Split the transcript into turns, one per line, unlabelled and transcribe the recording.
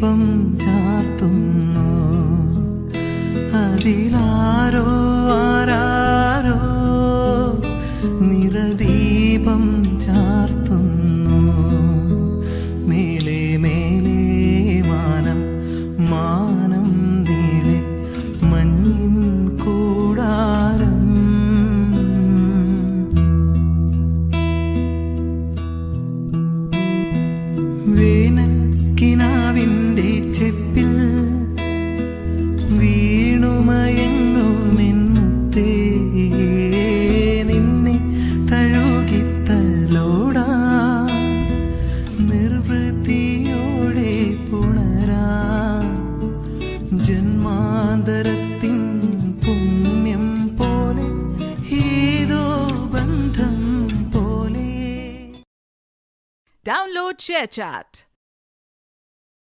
ദീപം ചാർത്തുന്നു. അതിലാരോ ആരാരോ നിറദീപം ചാർത്തുന്നു. മേലെ മേലെ മാനം മാനം നീളെ മഞ്ഞിൻ കൂടാരം. വേനൽ കിനാവിൻ്റെ ചെപ്പിൽ വീണുമയങ്ങുമെന്നത്തേ നിന്നെ തഴുകിത്തലോടാ നിർവൃത്തിയോടെ പുണരാ. ജന്മാന്തരത്തിൻ പുണ്യം പോലെ ഏതോ ബന്ധം പോലെ.
Download ShareChat.